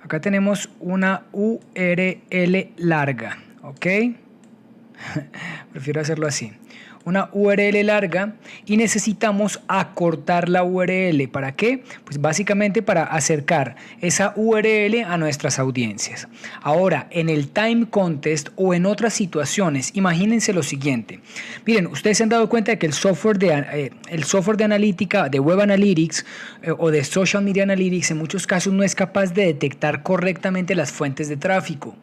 Acá tenemos una URL larga, ¿ok? Prefiero hacerlo así. Una URL larga y necesitamos acortar la URL. ¿Para qué? Pues básicamente para acercar esa URL a nuestras audiencias. Ahora, en el time contest o en otras situaciones, imagínense lo siguiente. Miren, ustedes se han dado cuenta de que el software de analítica, de Web Analytics o de Social Media Analytics en muchos casos no es capaz de detectar correctamente las fuentes de tráfico.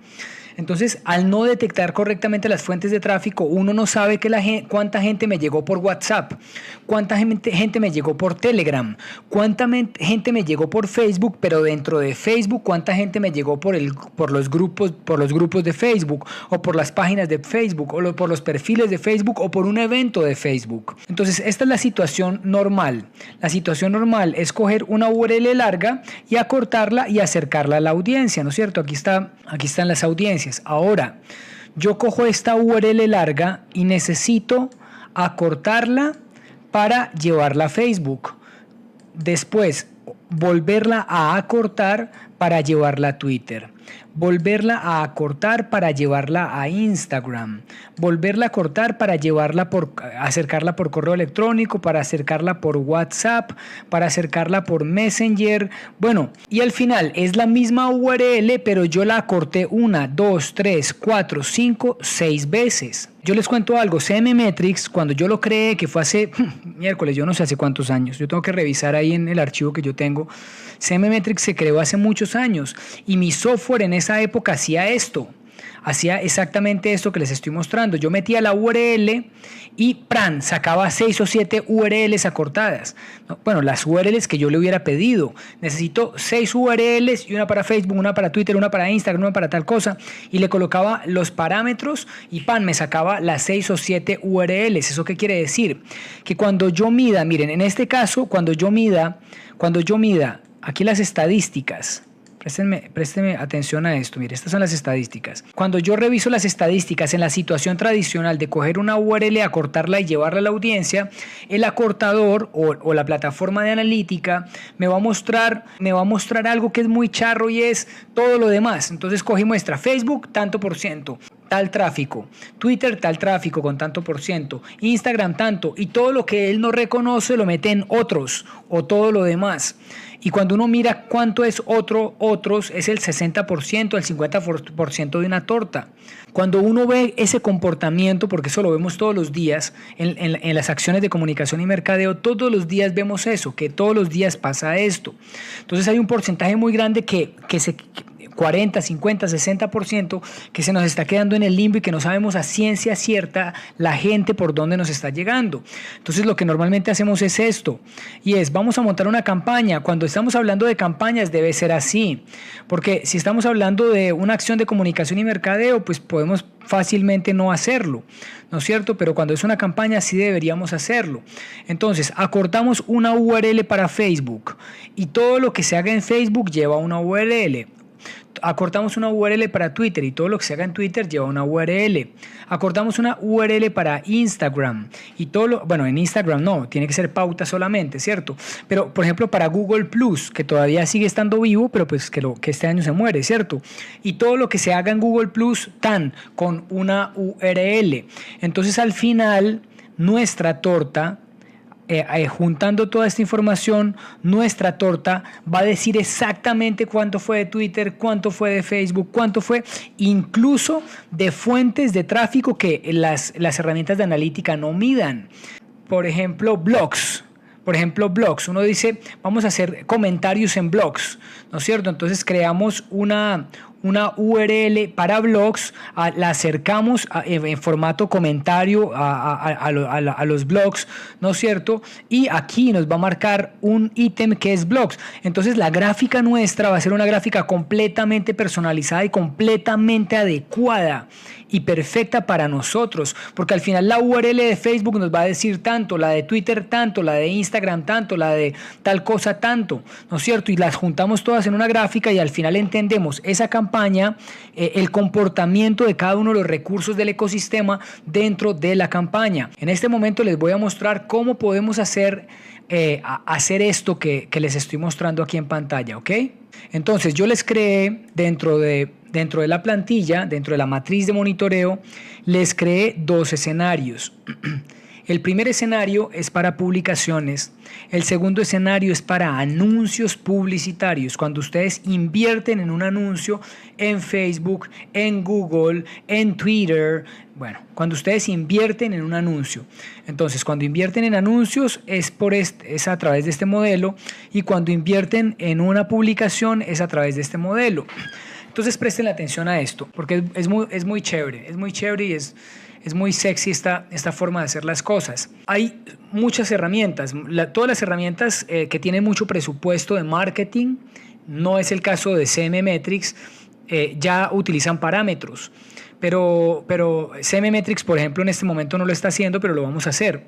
Entonces, al no detectar correctamente las fuentes de tráfico, uno no sabe cuánta gente me llegó por WhatsApp, cuánta gente me llegó por Telegram, cuánta gente me llegó por Facebook, pero dentro de Facebook, cuánta gente me llegó por los grupos de Facebook, o por las páginas de Facebook, o por los perfiles de Facebook, o por un evento de Facebook. Entonces, esta es la situación normal. La situación normal es coger una URL larga y acortarla y acercarla a la audiencia, ¿no es cierto? Aquí están las audiencias. Ahora, yo cojo esta URL larga y necesito acortarla para llevarla a Facebook. Después, volverla a acortar para llevarla a Twitter. Volverla a acortar para llevarla a Instagram. Volverla a acortar para acercarla por correo electrónico, para acercarla por WhatsApp, para acercarla por Messenger. Bueno, y al final es la misma URL, pero yo la acorté 1, 2, 3, 4, 5, 6 veces. Yo les cuento algo, CM Metrics, cuando yo lo creé, que fue hace miércoles, yo no sé hace cuántos años, yo tengo que revisar ahí en el archivo que yo tengo, CM Metrics se creó hace muchos años y mi software en esa época hacía exactamente esto que les estoy mostrando. Yo metía la URL y sacaba 6 o 7 URLs acortadas. Bueno, las URLs que yo le hubiera pedido. Necesito 6 URLs y una para Facebook, una para Twitter, una para Instagram, una para tal cosa. Y le colocaba los parámetros y me sacaba las 6 o 7 URLs. ¿Eso qué quiere decir? Que cuando yo mida, miren, en este caso, cuando yo mida, aquí las estadísticas. Préstenme atención a esto. Mire, estas son las estadísticas. Cuando yo reviso las estadísticas en la situación tradicional de coger una URL, acortarla y llevarla a la audiencia, el acortador o la plataforma de analítica me va a mostrar algo que es muy charro y es todo lo demás. Entonces cogí muestra Facebook, tanto por ciento. Tal tráfico, Twitter tal tráfico con tanto por ciento, Instagram tanto, y todo lo que él no reconoce lo mete en otros o todo lo demás. Y cuando uno mira cuánto es otros, es el 60%, el 50% de una torta. Cuando uno ve ese comportamiento, porque eso lo vemos todos los días en las acciones de comunicación y mercadeo, todos los días vemos eso, que todos los días pasa esto. Entonces hay un porcentaje muy grande que 40, 50, 60% que se nos está quedando en el limbo y que no sabemos a ciencia cierta la gente por dónde nos está llegando. Entonces lo que normalmente hacemos es esto, y vamos a montar una campaña. Cuando estamos hablando de campañas debe ser así, porque si estamos hablando de una acción de comunicación y mercadeo, pues podemos fácilmente no hacerlo, ¿no es cierto? Pero cuando es una campaña sí deberíamos hacerlo. Entonces acortamos una URL para Facebook y todo lo que se haga en Facebook lleva una URL. Acortamos una URL para Twitter y todo lo que se haga en Twitter lleva una URL. Acortamos una URL para Instagram y en Instagram no, tiene que ser pauta solamente, ¿cierto? Pero, por ejemplo, para Google Plus, que todavía sigue estando vivo, pero pues que este año se muere, ¿cierto? Y todo lo que se haga en Google Plus, con una URL. Entonces, al final, nuestra torta, juntando toda esta información, nuestra torta va a decir exactamente cuánto fue de Twitter, cuánto fue de Facebook, cuánto fue incluso de fuentes de tráfico que las herramientas de analítica no midan. Por ejemplo, blogs. Uno dice, vamos a hacer comentarios en blogs, ¿no es cierto? Entonces creamos una URL para blogs, la acercamos en formato comentario a los blogs, ¿no es cierto? Y aquí nos va a marcar un ítem que es blogs. Entonces la gráfica nuestra va a ser una gráfica completamente personalizada y completamente adecuada y perfecta para nosotros, porque al final la URL de Facebook nos va a decir tanto, la de Twitter tanto, la de Instagram tanto, la de tal cosa tanto, ¿no es cierto? Y las juntamos todas en una gráfica y al final entendemos esa campaña, el comportamiento de cada uno de los recursos del ecosistema dentro de la campaña. En este momento les voy a mostrar cómo podemos hacer esto que les estoy mostrando aquí en pantalla, ¿ok? Entonces yo les creé dentro de la plantilla, dentro de la matriz de monitoreo, les creé 2 escenarios. El primer escenario es para publicaciones, el segundo escenario es para anuncios publicitarios. Cuando ustedes invierten en un anuncio en Facebook, en Google, en Twitter, bueno, cuando ustedes invierten en un anuncio. Entonces, cuando invierten en anuncios es a través de este modelo, y cuando invierten en una publicación es a través de este modelo. Entonces presten atención a esto, porque es muy chévere y es muy sexy esta forma de hacer las cosas. Hay muchas herramientas, todas las herramientas que tienen mucho presupuesto de marketing, no es el caso de CM Metrics, ya utilizan parámetros. Pero CM Metrics, por ejemplo, en este momento no lo está haciendo, pero lo vamos a hacer.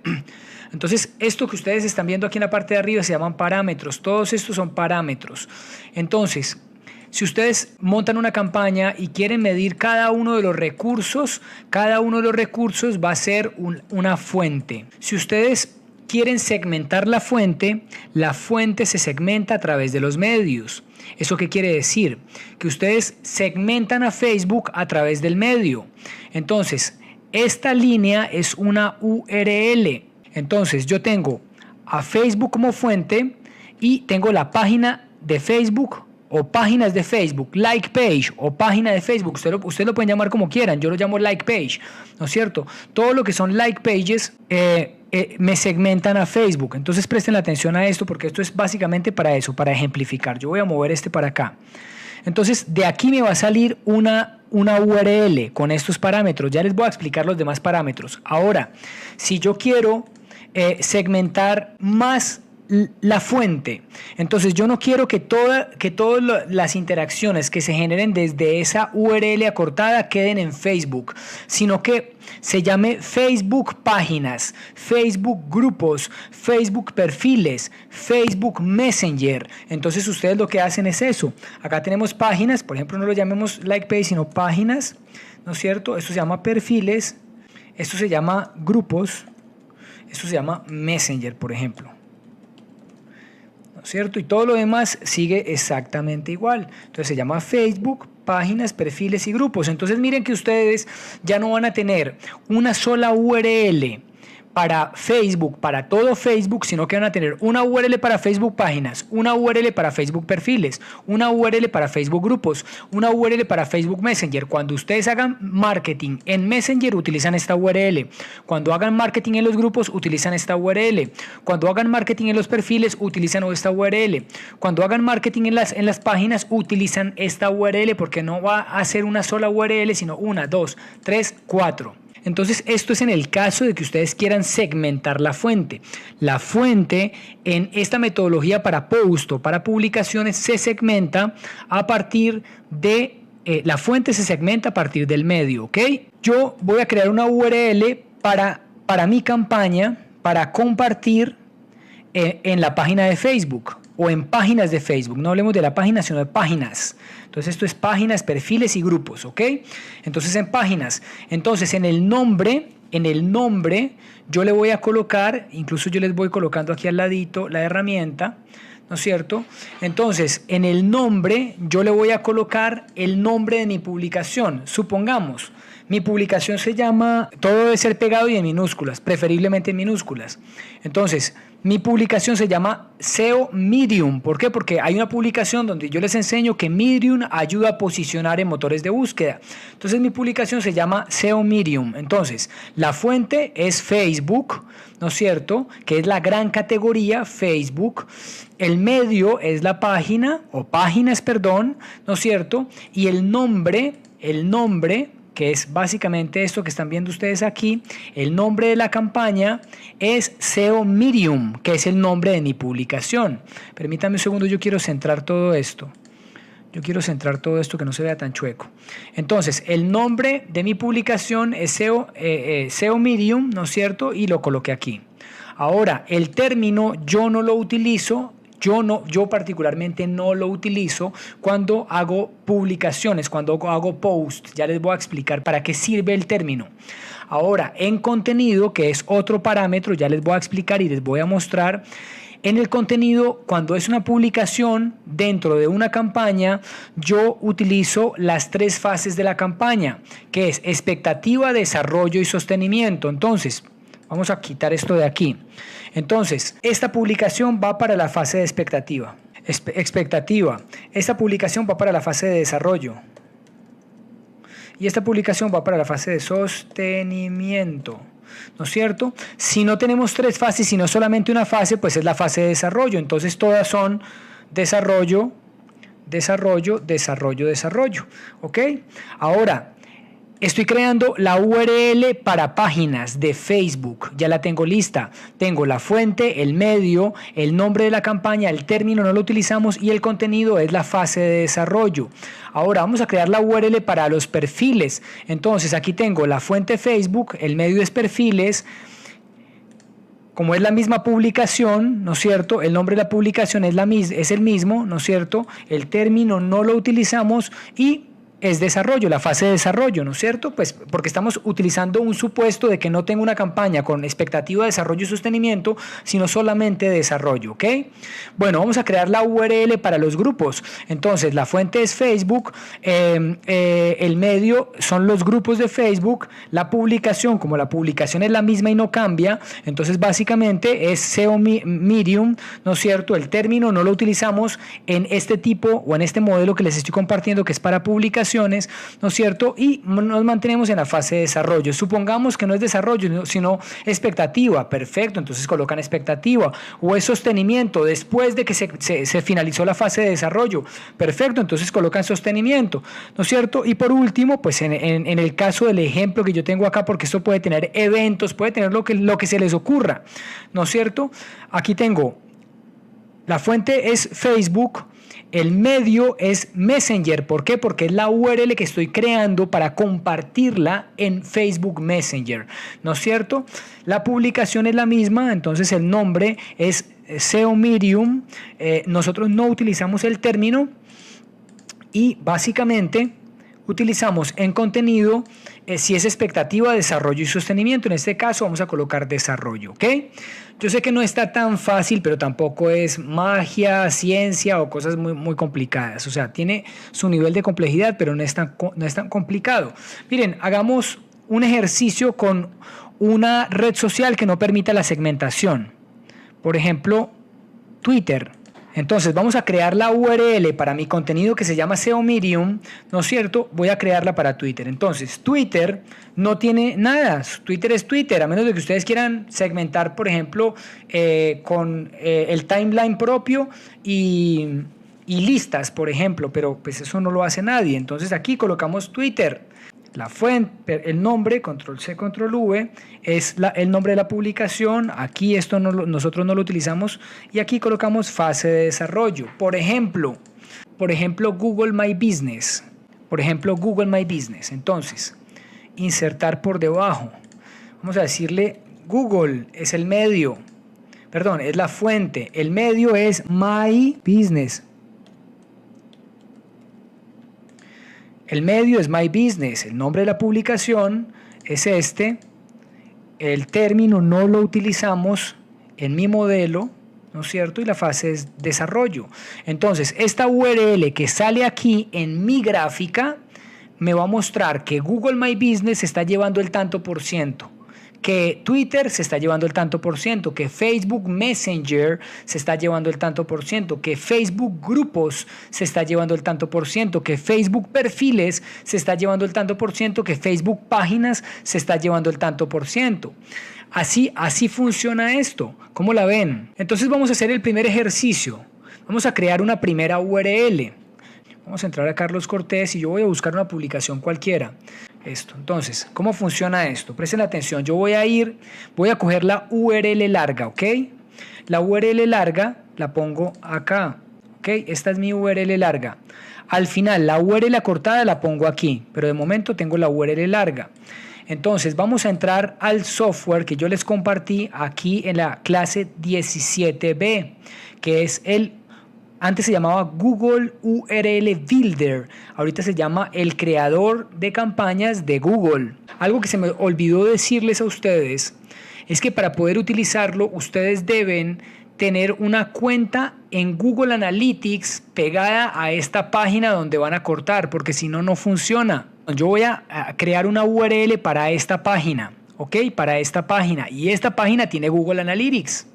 Entonces, esto que ustedes están viendo aquí en la parte de arriba se llaman parámetros. Todos estos son parámetros. Entonces, si ustedes montan una campaña y quieren medir cada uno de los recursos va a ser una fuente. Si ustedes quieren segmentar la fuente se segmenta a través de los medios. ¿Eso qué quiere decir? Que ustedes segmentan a Facebook a través del medio. Entonces, esta línea es una URL. Entonces, yo tengo a Facebook como fuente y tengo la página de Facebook o páginas de Facebook, like page o página de Facebook, ustedes lo pueden llamar como quieran, yo lo llamo like page, ¿no es cierto? Todo lo que son like pages me segmentan a Facebook. Entonces presten atención a esto, porque esto es básicamente para eso, para ejemplificar. Yo voy a mover para acá. Entonces de aquí me va a salir una URL con estos parámetros. Ya les voy a explicar los demás parámetros. Ahora, si yo quiero segmentar más la fuente, entonces yo no quiero que todas las interacciones que se generen desde esa URL acortada queden en Facebook, sino que se llame Facebook páginas, Facebook grupos, Facebook perfiles, Facebook Messenger. Entonces ustedes lo que hacen es eso. Acá tenemos páginas, por ejemplo, no lo llamemos like page, sino páginas, ¿no es cierto? Esto se llama perfiles, esto se llama grupos, esto se llama Messenger, por ejemplo. ¿Cierto? Y todo lo demás sigue exactamente igual. Entonces se llama Facebook, páginas, perfiles y grupos. Entonces miren que ustedes ya no van a tener una sola URL para Facebook, para todo Facebook, sino que van a tener una URL para Facebook páginas, una URL para Facebook perfiles, una URL para Facebook grupos, una URL para Facebook Messenger. Cuando ustedes hagan marketing en Messenger, utilizan esta URL. Cuando hagan marketing en los grupos, utilizan esta URL. Cuando hagan marketing en los perfiles, utilizan esta URL. Cuando hagan marketing en las páginas, utilizan esta URL, porque no va a ser una sola URL, sino 1, 2, 3, 4. Entonces, esto es en el caso de que ustedes quieran segmentar la fuente. La fuente en esta metodología para post o para publicaciones se segmenta a partir de, la fuente se segmenta a partir del medio, ¿ok? Yo voy a crear una URL para mi campaña, para compartir en la página de Facebook o en páginas de Facebook. No hablemos de la página, sino de páginas. Entonces esto es páginas, perfiles y grupos, ¿ok? Entonces en páginas. Entonces en el nombre yo le voy a colocar, incluso yo les voy colocando aquí al ladito la herramienta, ¿no es cierto? Entonces en el nombre yo le voy a colocar el nombre de mi publicación. Supongamos, mi publicación se llama, todo debe ser pegado y en minúsculas, preferiblemente en minúsculas. Entonces, mi publicación se llama SEO Medium. ¿Por qué? Porque hay una publicación donde yo les enseño que Medium ayuda a posicionar en motores de búsqueda. Entonces, mi publicación se llama SEO Medium. Entonces, la fuente es Facebook, ¿no es cierto? Que es la gran categoría Facebook. El medio es la página, o páginas, perdón, ¿no es cierto? Y el nombre, que es básicamente esto que están viendo ustedes aquí, el nombre de la campaña es SEO Medium, que es el nombre de mi publicación. Permítanme un segundo, yo quiero centrar todo esto. Que no se vea tan chueco. Entonces, el nombre de mi publicación es SEO Medium, ¿no es cierto? Y lo coloqué aquí. Ahora, el término yo no lo utilizo. Yo particularmente no lo utilizo cuando hago publicaciones, cuando hago post. Ya les voy a explicar para qué sirve el término. Ahora, en contenido, que es otro parámetro, ya les voy a explicar y les voy a mostrar. En el contenido, cuando es una publicación dentro de una campaña, yo utilizo las 3 fases de la campaña, que es expectativa, desarrollo y sostenimiento. Entonces, vamos a quitar esto de aquí. Entonces, esta publicación va para la fase de expectativa. Esta publicación va para la fase de desarrollo. Y esta publicación va para la fase de sostenimiento. ¿No es cierto? Si no tenemos 3 fases, sino solamente una fase, pues es la fase de desarrollo. Entonces todas son desarrollo, desarrollo, desarrollo, desarrollo. ¿Ok? Ahora, estoy creando la URL para páginas de Facebook. Ya la tengo lista. Tengo la fuente, el medio, el nombre de la campaña, el término no lo utilizamos y el contenido es la fase de desarrollo. Ahora vamos a crear la URL para los perfiles. Entonces aquí tengo la fuente Facebook, el medio es perfiles. Como es la misma publicación, ¿no es cierto? El nombre de la publicación es el mismo, ¿no es cierto? El término no lo utilizamos y es desarrollo, la fase de desarrollo, ¿no es cierto? Pues porque estamos utilizando un supuesto de que no tengo una campaña con expectativa de desarrollo y sostenimiento, sino solamente desarrollo, ¿ok? Bueno, vamos a crear la URL para los grupos. Entonces, la fuente es Facebook, el medio son los grupos de Facebook, la publicación, como la publicación es la misma y no cambia, entonces básicamente es SEO Medium, ¿no es cierto? El término no lo utilizamos en este tipo o en este modelo que les estoy compartiendo, que es para publicación, ¿no es cierto? Y nos mantenemos en la fase de desarrollo. Supongamos que no es desarrollo, sino expectativa. Perfecto, entonces colocan expectativa. O es sostenimiento después de que se finalizó la fase de desarrollo. Perfecto, entonces colocan sostenimiento, ¿no es cierto? Y por último, pues en el caso del ejemplo que yo tengo acá, porque esto puede tener eventos, puede tener lo que se les ocurra, ¿no es cierto? Aquí tengo, la fuente es Facebook. El medio es Messenger. ¿Por qué? Porque es la URL que estoy creando para compartirla en Facebook Messenger, ¿no es cierto? La publicación es la misma, entonces el nombre es SEO Medium. Nosotros no utilizamos el término y básicamente utilizamos en contenido si es expectativa, desarrollo y sostenimiento. En este caso vamos a colocar desarrollo, ¿ok? Yo sé que no está tan fácil, pero tampoco es magia, ciencia o cosas muy, muy complicadas. O sea, tiene su nivel de complejidad, pero no es tan complicado. Miren, hagamos un ejercicio con una red social que no permita la segmentación. Por ejemplo, Twitter. Entonces vamos a crear la URL para mi contenido que se llama SEO Medium, ¿no es cierto? Voy a crearla para Twitter. Entonces Twitter no tiene nada, Twitter es Twitter, a menos de que ustedes quieran segmentar, por ejemplo, con el timeline propio y listas, por ejemplo, pero pues eso no lo hace nadie. Entonces aquí colocamos Twitter. La fuente, el nombre, control C, control V, es el nombre de la publicación. Aquí nosotros no lo utilizamos y aquí colocamos fase de desarrollo. Por ejemplo, Google My Business. Entonces, insertar por debajo. Vamos a decirle Google es el medio. Perdón, es la fuente. El medio es My Business. El medio es My Business, el nombre de la publicación es este, el término no lo utilizamos en mi modelo, ¿no es cierto? Y la fase es desarrollo. Entonces, esta URL que sale aquí en mi gráfica me va a mostrar que Google My Business se está llevando el tanto por ciento, que Twitter se está llevando el tanto por ciento, que Facebook Messenger se está llevando el tanto por ciento, que Facebook Grupos se está llevando el tanto por ciento, que Facebook Perfiles se está llevando el tanto por ciento, que Facebook Páginas se está llevando el tanto por ciento. Así funciona esto. ¿Cómo la ven? Entonces vamos a hacer el primer ejercicio. Vamos a crear una primera URL. Vamos a entrar a Carlos Cortés y yo voy a buscar una publicación cualquiera. Entonces, ¿cómo funciona esto? Presten atención, yo voy a coger la URL larga, ¿ok? La URL larga la pongo acá, ¿ok? Esta es mi URL larga. Al final, la URL acortada la pongo aquí, pero de momento tengo la URL larga. Entonces, vamos a entrar al software que yo les compartí aquí en la clase 17B, que es antes se llamaba Google URL Builder, ahorita se llama el creador de campañas de Google. Algo que se me olvidó decirles a ustedes es que para poder utilizarlo ustedes deben tener una cuenta en Google Analytics pegada a esta página donde van a cortar, porque si no, no funciona. Yo voy a crear una URL para esta página, ¿ok? Para esta página. Y esta página tiene Google Analytics.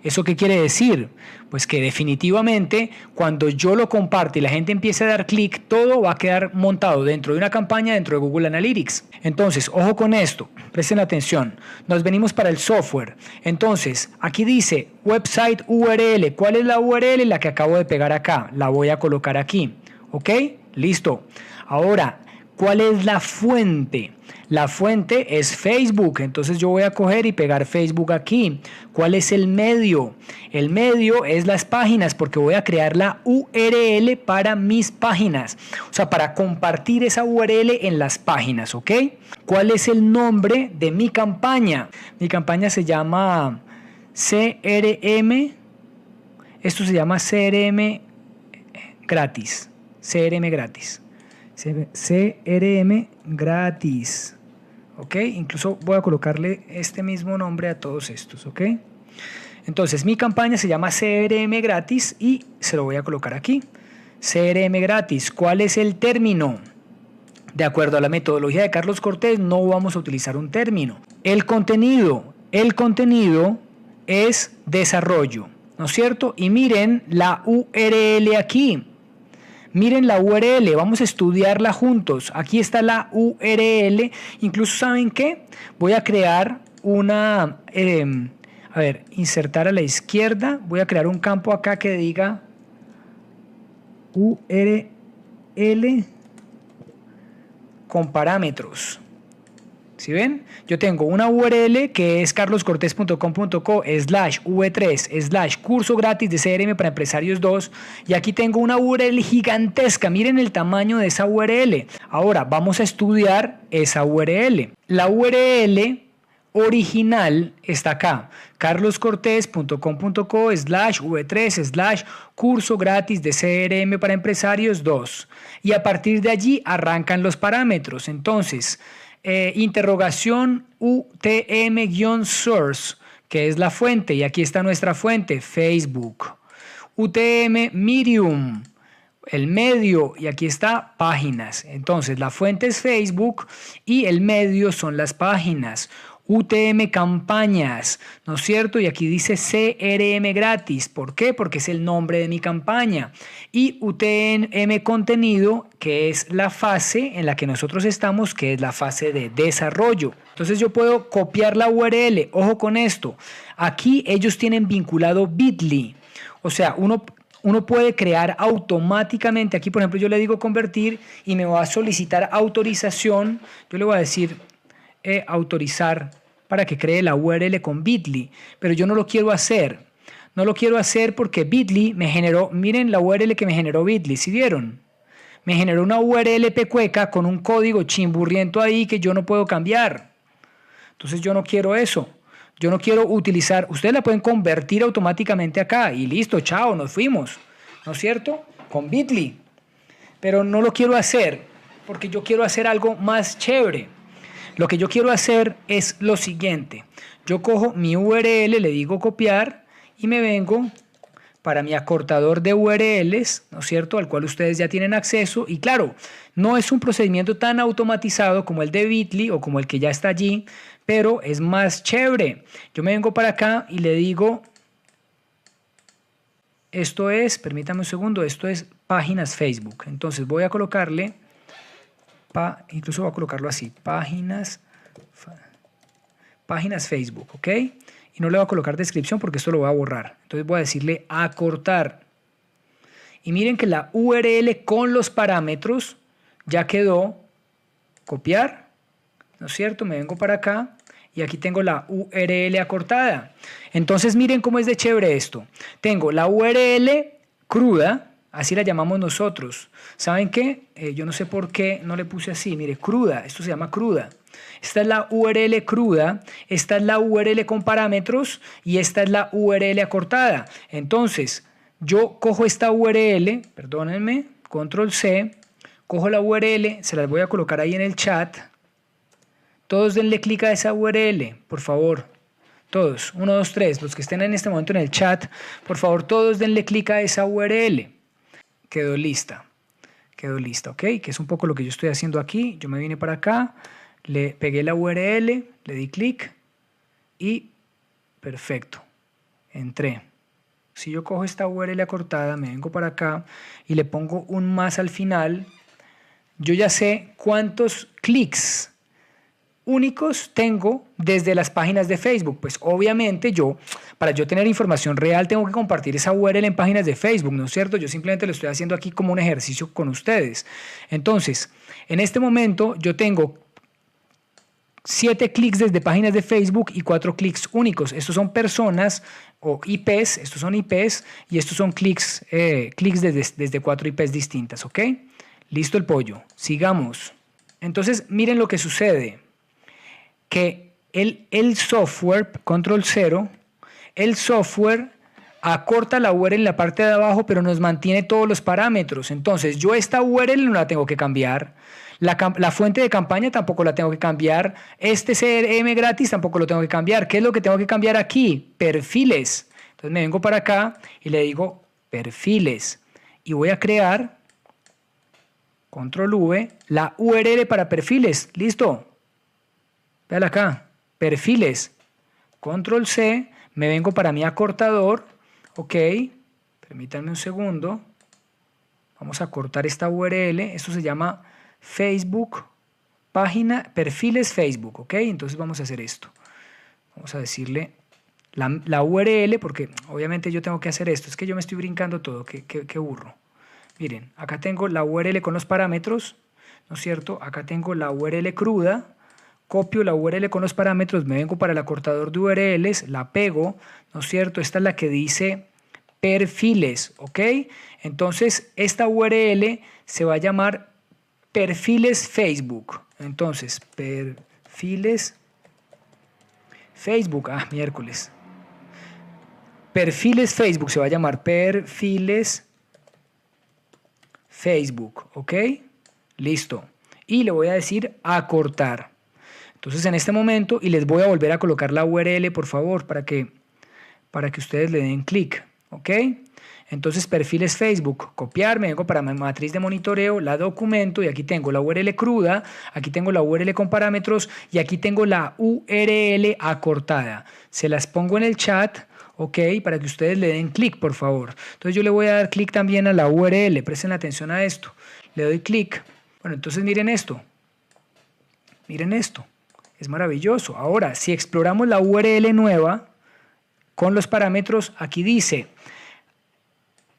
¿Eso qué quiere decir? Pues que definitivamente cuando yo lo comparto y la gente empiece a dar clic, todo va a quedar montado dentro de una campaña dentro de Google Analytics. Entonces, ojo con esto, presten atención. Nos venimos para el software. Entonces, aquí dice website URL. ¿Cuál es la URL? La que acabo de pegar acá. La voy a colocar aquí. ¿Ok? Listo. Ahora, ¿cuál es la fuente? La fuente es Facebook, entonces yo voy a coger y pegar Facebook aquí. ¿Cuál es el medio? El medio es las páginas, porque voy a crear la URL para mis páginas. O sea, para compartir esa URL en las páginas, ¿ok? ¿Cuál es el nombre de mi campaña? Mi campaña se llama CRM. Esto se llama CRM gratis. CRM gratis. CRM gratis. ¿Ok? Incluso voy a colocarle este mismo nombre a todos estos. ¿Ok? Entonces mi campaña se llama CRM gratis y se lo voy a colocar aquí. CRM gratis. ¿Cuál es el término? De acuerdo a la metodología de Carlos Cortés, no vamos a utilizar un término. El contenido es desarrollo, ¿no es cierto? Y miren la URL aquí. Miren la URL, vamos a estudiarla juntos. Aquí está la URL. Incluso, ¿saben qué? Voy a crear una... insertar a la izquierda. Voy a crear un campo acá que diga URL con parámetros. ¿Sí ven? Yo tengo una URL que es carloscortes.com.co/v3/curso gratis de CRM para empresarios 2 y aquí tengo una URL gigantesca. Miren el tamaño de esa URL. Ahora vamos a estudiar esa URL. La URL original está acá, carloscortes.com.co/v3/curso gratis de CRM para empresarios 2 y a partir de allí arrancan los parámetros. Entonces, interrogación UTM-source, que es la fuente, y aquí está nuestra fuente, Facebook. UTM Medium, el medio, y aquí está páginas. Entonces la fuente es Facebook y el medio son las páginas. UTM campañas, ¿no es cierto? Y aquí dice CRM gratis. ¿Por qué? Porque es el nombre de mi campaña. Y UTM contenido, que es la fase en la que nosotros estamos, que es la fase de desarrollo. Entonces yo puedo copiar la URL. Ojo con esto. Aquí ellos tienen vinculado Bitly. O sea, uno puede crear automáticamente. Aquí, por ejemplo, yo le digo convertir y me va a solicitar autorización. Yo le voy a decir autorizar para que cree la URL con Bitly, pero yo no lo quiero hacer. No lo quiero hacer porque Bitly me generó, miren la URL que me generó Bitly, ¿sí vieron? Me generó una URL pecueca con un código chimburriento ahí que yo no puedo cambiar. Entonces yo no quiero eso. Yo no quiero utilizar, ustedes la pueden convertir automáticamente acá y listo, chao, nos fuimos, ¿no es cierto? Con Bitly. Pero no lo quiero hacer porque yo quiero hacer algo más chévere. Lo que yo quiero hacer es lo siguiente. Yo cojo mi URL, le digo copiar y me vengo para mi acortador de URLs, ¿no es cierto?, al cual ustedes ya tienen acceso. Y claro, no es un procedimiento tan automatizado como el de Bitly o como el que ya está allí, pero es más chévere. Yo me vengo para acá y le digo, esto es, permítame un segundo, esto es páginas Facebook. Entonces voy a colocarle, incluso voy a colocarlo así, páginas Facebook, ¿ok? Y no le voy a colocar descripción porque esto lo voy a borrar. Entonces voy a decirle acortar. Y miren que la URL con los parámetros ya quedó. Copiar, ¿no es cierto? Me vengo para acá y aquí tengo la URL acortada. Entonces miren cómo es de chévere esto. Tengo la URL cruda, así la llamamos nosotros. ¿Saben qué? Yo no sé por qué no le puse así. Mire, cruda, esto se llama cruda. Esta es la URL cruda, esta es la URL con parámetros y esta es la URL acortada. Entonces, yo cojo esta URL, perdónenme, control C, cojo la URL, se las voy a colocar ahí en el chat. Todos denle clic a esa URL, por favor. Todos, 1, 2, 3, los que estén en este momento en el chat, por favor todos denle clic a esa URL. Quedó lista, ¿ok? Que es un poco lo que yo estoy haciendo aquí. Yo me vine para acá, le pegué la URL, le di clic y perfecto, entré. Si yo cojo esta URL acortada, me vengo para acá y le pongo un más al final, yo ya sé cuántos clics únicos tengo desde las páginas de Facebook. Pues obviamente para yo tener información real tengo que compartir esa URL en páginas de Facebook, ¿no es cierto? Yo simplemente lo estoy haciendo aquí como un ejercicio con ustedes. Entonces, en este momento yo tengo 7 clics desde páginas de Facebook y 4 clics únicos. Estos son personas o IPs, estos son IPs y estos son clics desde 4 IPs distintas, ¿ok? Listo el pollo. Sigamos. Entonces, miren lo que sucede. Que el software, control 0, el software acorta la URL en la parte de abajo, pero nos mantiene todos los parámetros. Entonces, yo esta URL no la tengo que cambiar. La fuente de campaña tampoco la tengo que cambiar. Este CRM gratis tampoco lo tengo que cambiar. ¿Qué es lo que tengo que cambiar aquí? Perfiles. Entonces, me vengo para acá y le digo perfiles. Y voy a crear, control V, la URL para perfiles. ¿Listo? Véala acá, perfiles, control C, me vengo para mi acortador, ok, permítanme un segundo, vamos a cortar esta URL, esto se llama Facebook, página, perfiles Facebook, ok, entonces vamos a hacer esto, vamos a decirle la URL, porque obviamente yo tengo que hacer esto, es que yo me estoy brincando todo, qué burro. Miren, acá tengo la URL con los parámetros, ¿no es cierto? Acá tengo la URL cruda, copio la URL con los parámetros, me vengo para el acortador de URLs, la pego, ¿no es cierto? Esta es la que dice perfiles, ¿ok? Entonces, esta URL se va a llamar perfiles Facebook. Entonces, perfiles Facebook, miércoles. Perfiles Facebook, se va a llamar perfiles Facebook, ¿ok? Listo. Y le voy a decir acortar. Entonces en este momento, y les voy a volver a colocar la URL por favor para que ustedes le den clic, ¿ok? Entonces perfiles Facebook, copiar, me vengo para mi matriz de monitoreo, la documento y aquí tengo la URL cruda, aquí tengo la URL con parámetros y aquí tengo la URL acortada. Se las pongo en el chat, ¿ok? Para que ustedes le den clic por favor. Entonces yo le voy a dar clic también a la URL, presten atención a esto. Le doy clic. Bueno, entonces miren esto. Miren esto. Es maravilloso. Ahora, si exploramos la URL nueva con los parámetros, aquí dice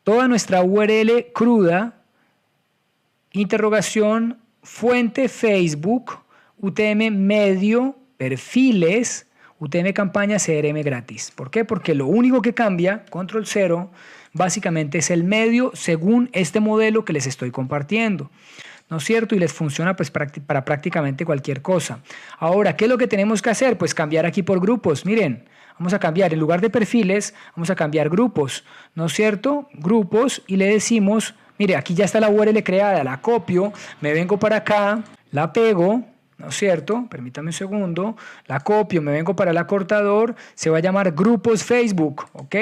toda nuestra URL cruda, interrogación, fuente Facebook, UTM medio, perfiles, UTM campaña, CRM gratis. ¿Por qué? Porque lo único que cambia, control 0, básicamente es el medio según este modelo que les estoy compartiendo. ¿No es cierto? Y les funciona pues para prácticamente cualquier cosa. Ahora, ¿qué es lo que tenemos que hacer? Pues cambiar aquí por grupos. Miren, vamos a cambiar, en lugar de perfiles, vamos a cambiar grupos. ¿No es cierto? Grupos y le decimos, mire, aquí ya está la URL creada, la copio, me vengo para acá, la pego, ¿no es cierto? Permítame un segundo, la copio, me vengo para el acortador, se va a llamar grupos Facebook, ¿ok?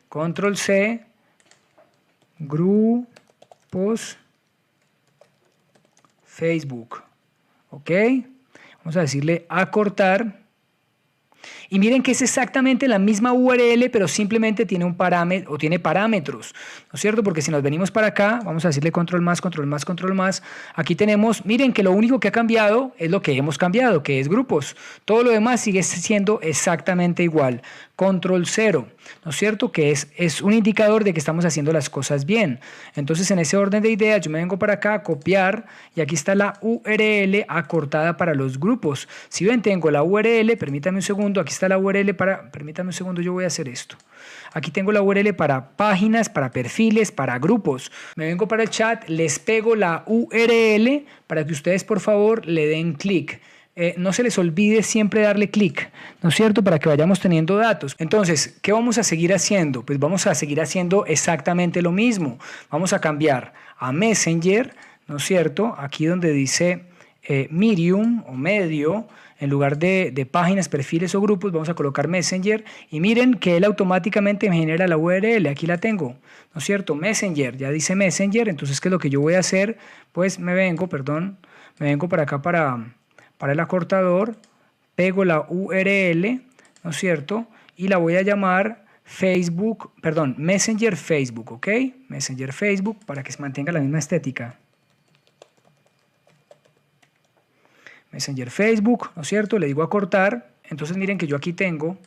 Control C, grupos Facebook, ¿ok? Vamos a decirle acortar. Y miren que es exactamente la misma URL, pero simplemente tiene un parámetro o tiene parámetros, ¿no es cierto? Porque si nos venimos para acá, vamos a decirle control más, control más, control más. Aquí tenemos, miren que lo único que ha cambiado es lo que hemos cambiado, que es grupos. Todo lo demás sigue siendo exactamente igual. Control 0, ¿no es cierto? Que es un indicador de que estamos haciendo las cosas bien. Entonces, en ese orden de ideas, yo me vengo para acá a copiar y aquí está la URL acortada para los grupos. Si ven, tengo la URL, permítame un segundo, aquí está la URL permítame un segundo, yo voy a hacer esto. Aquí tengo la URL para páginas, para perfiles, para grupos. Me vengo para el chat, les pego la URL para que ustedes, por favor, le den clic. No se les olvide siempre darle clic, ¿no es cierto? Para que vayamos teniendo datos. Entonces, ¿qué vamos a seguir haciendo? Pues vamos a seguir haciendo exactamente lo mismo. Vamos a cambiar a Messenger, ¿no es cierto? Aquí donde dice Medium o medio. En lugar de páginas, perfiles o grupos, vamos a colocar Messenger y miren que él automáticamente me genera la URL. Aquí la tengo, ¿no es cierto? Messenger, ya dice Messenger. Entonces, ¿qué es lo que yo voy a hacer? Pues me vengo para acá para el acortador, pego la URL, ¿no es cierto? Y la voy a llamar Messenger Facebook, ¿ok? Messenger Facebook para que se mantenga la misma estética. Messenger Facebook, ¿no es cierto? Le digo acortar. Entonces miren que yo aquí tengo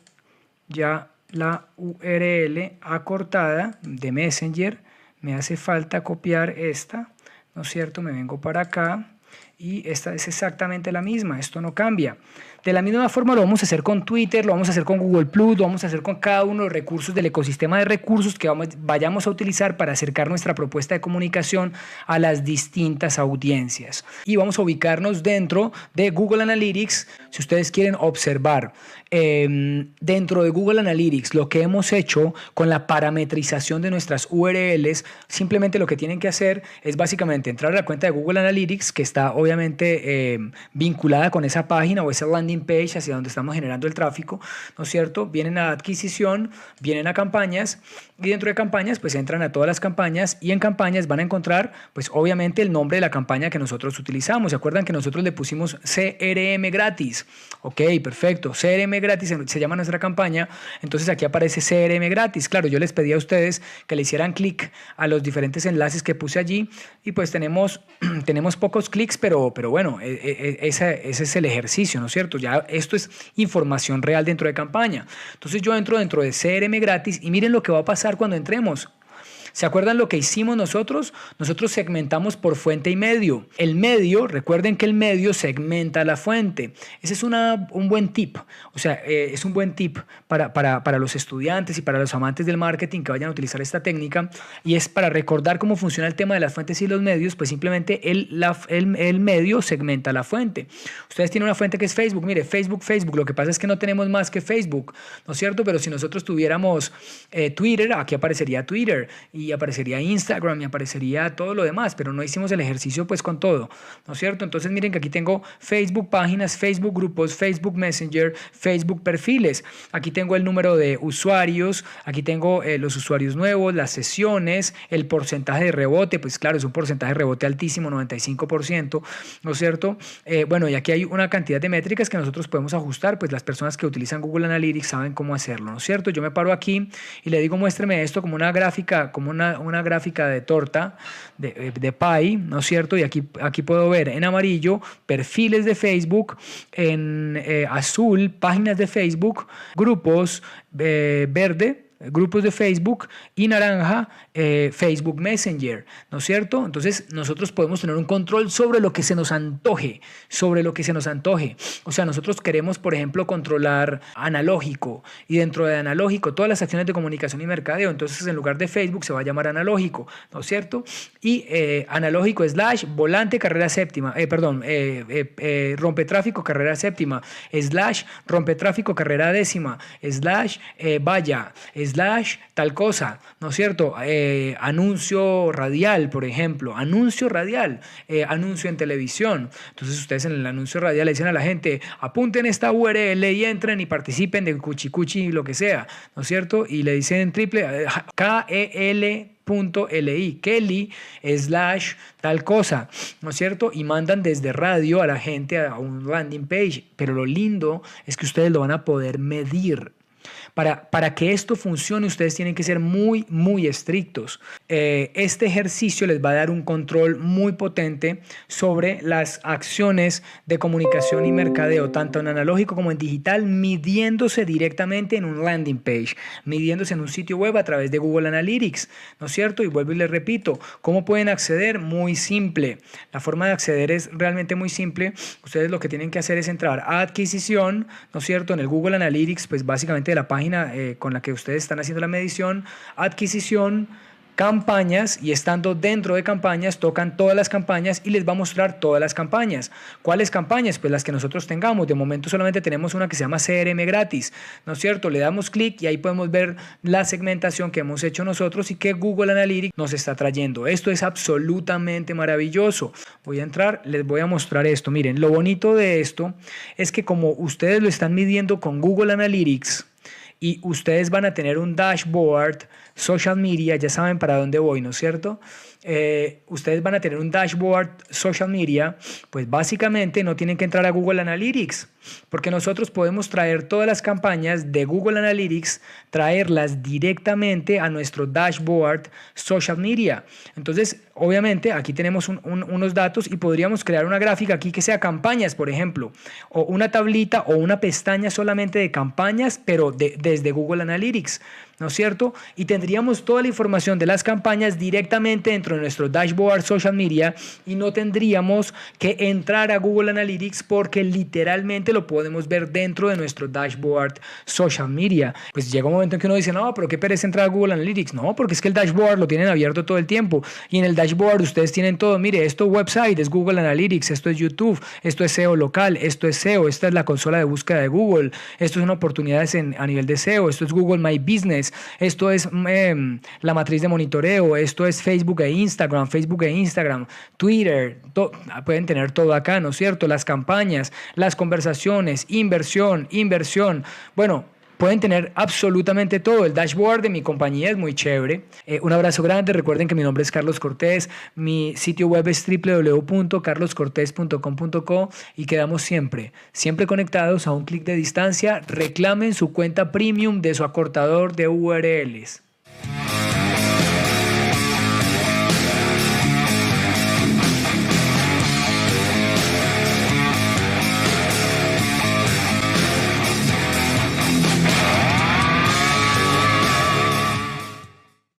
ya la URL acortada de Messenger. Me hace falta copiar esta, ¿no es cierto? Me vengo para acá y esta es exactamente la misma. Esto no cambia. De la misma forma lo vamos a hacer con Twitter, lo vamos a hacer con Google Plus, lo vamos a hacer con cada uno de los recursos del ecosistema de recursos que vayamos a utilizar para acercar nuestra propuesta de comunicación a las distintas audiencias. Y vamos a ubicarnos dentro de Google Analytics, si ustedes quieren observar. Dentro de Google Analytics, lo que hemos hecho con la parametrización de nuestras URLs, simplemente lo que tienen que hacer es básicamente entrar a la cuenta de Google Analytics, que está obviamente vinculada con esa página o esa landing page hacia donde estamos generando el tráfico, ¿no es cierto? Vienen a adquisición, vienen a campañas y dentro de campañas pues entran a todas las campañas y en campañas van a encontrar pues obviamente el nombre de la campaña que nosotros utilizamos. ¿Se acuerdan que nosotros le pusimos CRM gratis? Ok, perfecto. CRM gratis se llama nuestra campaña. Entonces aquí aparece CRM gratis. Claro, yo les pedí a ustedes que le hicieran clic a los diferentes enlaces que puse allí y pues tenemos pocos clics, pero bueno, ese es el ejercicio, ¿no es cierto? Ya esto es información real dentro de campaña. Entonces yo entro dentro de CRM gratis y miren lo que va a pasar cuando entremos. ¿Se acuerdan lo que hicimos nosotros? Nosotros segmentamos por fuente y medio. El medio, recuerden que el medio segmenta la fuente. Ese es un buen tip. O sea, es un buen tip para los estudiantes y para los amantes del marketing que vayan a utilizar esta técnica. Y es para recordar cómo funciona el tema de las fuentes y los medios, pues simplemente el medio segmenta la fuente. Ustedes tienen una fuente que es Facebook. Mire, Facebook. Lo que pasa es que no tenemos más que Facebook, ¿no es cierto? Pero si nosotros tuviéramos Twitter, aquí aparecería Twitter y aparecería Instagram y aparecería todo lo demás, pero no hicimos el ejercicio pues con todo, ¿no es cierto? Entonces miren que aquí tengo Facebook páginas, Facebook grupos, Facebook Messenger, Facebook perfiles. Aquí tengo el número de usuarios, aquí tengo los usuarios nuevos, las sesiones, el porcentaje de rebote, pues claro, es un porcentaje de rebote altísimo, 95%, ¿no es cierto? Bueno, y aquí hay una cantidad de métricas que nosotros podemos ajustar, pues las personas que utilizan Google Analytics saben cómo hacerlo, ¿no es cierto? Yo me paro aquí y le digo muéstreme esto como una gráfica, como una gráfica de torta, de pie, ¿no es cierto? Y aquí puedo ver en amarillo perfiles de Facebook, en azul páginas de Facebook, grupos verde, grupos de Facebook y naranja Facebook Messenger, ¿no es cierto? Entonces nosotros podemos tener un control sobre lo que se nos antoje, O sea, nosotros queremos, por ejemplo, controlar analógico y dentro de analógico todas las acciones de comunicación y mercadeo. Entonces en lugar de Facebook se va a llamar analógico, ¿no es cierto? Y analógico / volante carrera séptima, rompetráfico carrera séptima, / rompetráfico carrera décima, / valla, / tal cosa, ¿no es cierto? Anuncio radial, por ejemplo, anuncio en televisión. Entonces ustedes en el anuncio radial le dicen a la gente, apunten esta URL y entren y participen de cuchicuchi, lo que sea, ¿no es cierto? Y le dicen Kelly / tal cosa, ¿no es cierto? Y mandan desde radio a la gente a un landing page, pero lo lindo es que ustedes lo van a poder medir. Para que esto funcione, ustedes tienen que ser muy, muy estrictos. Este ejercicio les va a dar un control muy potente sobre las acciones de comunicación y mercadeo, tanto en analógico como en digital, midiéndose directamente en un landing page, midiéndose en un sitio web a través de Google Analytics, ¿no es cierto? Y vuelvo y les repito, ¿cómo pueden acceder? Muy simple. La forma de acceder es realmente muy simple. Ustedes lo que tienen que hacer es entrar a adquisición, ¿no es cierto? En el Google Analytics, pues básicamente de la página con la que ustedes están haciendo la medición, adquisición, campañas y estando dentro de campañas tocan todas las campañas y les va a mostrar todas las campañas. ¿Cuáles campañas? Pues las que nosotros tengamos. De momento solamente tenemos una que se llama CRM gratis, ¿no es cierto? Le damos clic y ahí podemos ver la segmentación que hemos hecho nosotros y que Google Analytics nos está trayendo. Esto es absolutamente maravilloso. Voy a entrar, les voy a mostrar esto. Miren, lo bonito de esto es que como ustedes lo están midiendo con Google Analytics y ustedes van a tener un dashboard, social media, ya saben para dónde voy, ¿no es cierto? Ustedes van a tener un dashboard social media, pues básicamente no tienen que entrar a Google Analytics, porque nosotros podemos traer todas las campañas de Google Analytics, traerlas directamente a nuestro dashboard social media. Entonces, obviamente, aquí tenemos unos datos y podríamos crear una gráfica aquí que sea campañas, por ejemplo, o una tablita o una pestaña solamente de campañas, pero desde Google Analytics, ¿no es cierto? Y tendríamos toda la información de las campañas directamente dentro de nuestro dashboard social media y no tendríamos que entrar a Google Analytics porque literalmente lo podemos ver dentro de nuestro dashboard social media. Pues llega un momento en que uno dice, no, pero qué pereza entrar a Google Analytics. No, porque es que el dashboard lo tienen abierto todo el tiempo y en el dashboard ustedes tienen todo. Mire, esto es website, es Google Analytics, esto es YouTube, esto es SEO local, esto es SEO, esta es la consola de búsqueda de Google, esto es una oportunidad a nivel de SEO, esto es Google My Business, esto es la matriz de monitoreo, esto es Facebook e Instagram, Twitter, pueden tener todo acá, ¿no es cierto? Las campañas, las conversaciones, inversión. Bueno, pueden tener absolutamente todo. El dashboard de mi compañía es muy chévere. Un abrazo grande. Recuerden que mi nombre es Carlos Cortés. Mi sitio web es www.carloscortes.com.co y quedamos siempre conectados a un clic de distancia. Reclamen su cuenta premium de su acortador de URLs.